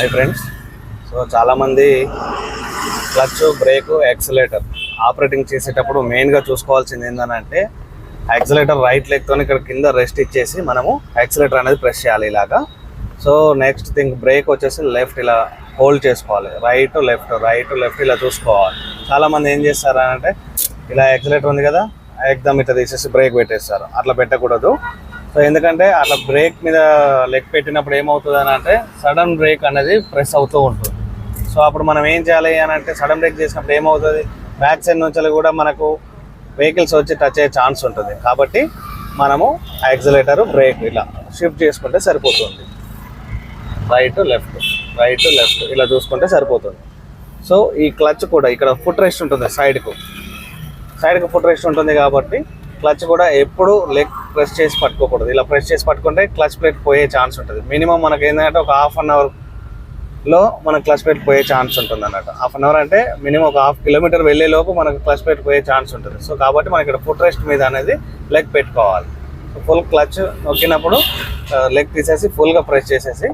Hi friends. So చాలామంది clutch, break, accelerator operating చేసేటప్పుడు మెయిన్గా చూసుకోవాల్సింది ఏంటంటే యాక్సిలేటర్ రైట్ లెగ్తో ఇక్కడ కింద రెస్ట్ ఇచ్చేసి మనము యాక్సిలేటర్ అనేది ప్రెస్ చేయాలి ఇలాగా. సో నెక్స్ట్ థింగ్ బ్రేక్ వచ్చేసి లెఫ్ట్ ఇలా హోల్డ్ చేసుకోవాలి, రైట్ లెఫ్ట్ ఇలా చూసుకోవాలి. చాలామంది ఏం చేస్తారంటే ఇలా యాక్సిలేటర్ ఉంది కదా, ఎగ్దమ్ ఇట్లా తీసేసి బ్రేక్ పెట్టేస్తారు. అట్లా పెట్టకూడదు. సో ఎందుకంటే అట్లా బ్రేక్ మీద లెగ్ పెట్టినప్పుడు ఏమవుతుంది అని అంటే సడన్ బ్రేక్ అనేది ప్రెస్ అవుతూ ఉంటుంది. సో అప్పుడు మనం ఏం చేయాలి అని అంటే సడన్ బ్రేక్ చేసినప్పుడు ఏమవుతుంది, బ్యాక్ సైడ్ నుంచి కూడా మనకు వెహికల్స్ వచ్చి టచ్ అయ్యే ఛాన్స్ ఉంటుంది. కాబట్టి మనము యాక్సిలేటర్ బ్రేక్ ఇలా షిఫ్ట్ చేసుకుంటే సరిపోతుంది. రైట్ లెఫ్ట్ ఇలా చూసుకుంటే సరిపోతుంది. సో ఈ క్లచ్ కూడా ఇక్కడ ఫుట్ రెస్ట్ ఉంటుంది, సైడ్కు ఫుట్ రెస్ట్ ఉంటుంది. కాబట్టి క్లచ్ కూడా ఎప్పుడు లెగ్ ప్రెస్ చేసి పట్టుకోకూడదు. ఇలా ప్రెస్ చేసి పట్టుకుంటే క్లచ్ ప్లేట్ పోయే ఛాన్స్ ఉంటుంది. మినిమం మనకి ఏంటంటే ఒక హాఫ్ అన్ అవర్లో మన క్లచ్ ప్లేట్ పోయే ఛాన్స్ ఉంటుంది అన్నట్టు. హాఫ్ అన్ అవర్ అంటే మినిమం ఒక 1/2 కిలోమీటర్ వెళ్ళే లోపు మనకు క్లచ్ ప్లేట్ పోయే ఛాన్స్ ఉంటుంది. సో కాబట్టి మనకి ఇక్కడ ఫుట్ రెస్ట్ మీద అనేది లెగ్ పెట్టుకోవాలి. సో ఫుల్ క్లచ్ నొక్కినప్పుడు లెగ్ తీసేసి ఫుల్గా ప్రెస్ చేసేసి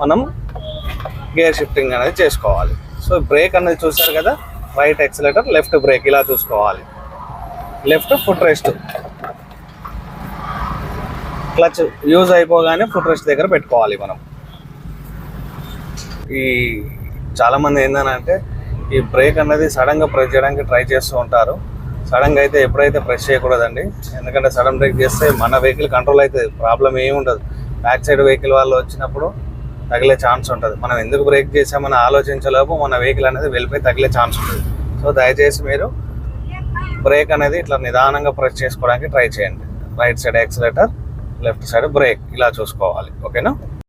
మనం గేర్ షిఫ్టింగ్ అనేది చేసుకోవాలి. సో బ్రేక్ అనేది చూసారు కదా, రైట్ యాక్సిలేటర్, లెఫ్ట్ బ్రేక్ ఇలా చూసుకోవాలి. Left foot rest, clutch use అయిపోగానే ఫుట్ రెస్ట్ దగ్గర పెట్టుకోవాలి మనం. ఈ చాలామంది ఏంటంటే ఈ బ్రేక్ అనేది సడన్గా ప్రెస్ చేయడానికి ట్రై చేస్తూ ఉంటారు. సడన్గా అయితే ఎప్పుడైతే ప్రెస్ చేయకూడదండి. ఎందుకంటే సడన్ బ్రేక్ చేస్తే మన వెహికల్ కంట్రోల్ అవుతుంది, ప్రాబ్లం ఏమి ఉండదు. బ్యాక్ సైడ్ వెహికల్ వాళ్ళు వచ్చినప్పుడు తగిలే ఛాన్స్ ఉంటుంది. మనం ఎందుకు బ్రేక్ చేసామని ఆలోచించలేపు మన వెహికల్ అనేది వెళ్ళిపోయి తగిలే ఛాన్స్ ఉంటుంది. సో దయచేసి మీరు బ్రేక్ అనేది ఇట్లా నిదానంగా ప్రెస్ చేసుకోవడానికి ట్రై చేయండి. Right side accelerator, left side break ఇలా చూసుకోవాలి. ఓకేనా?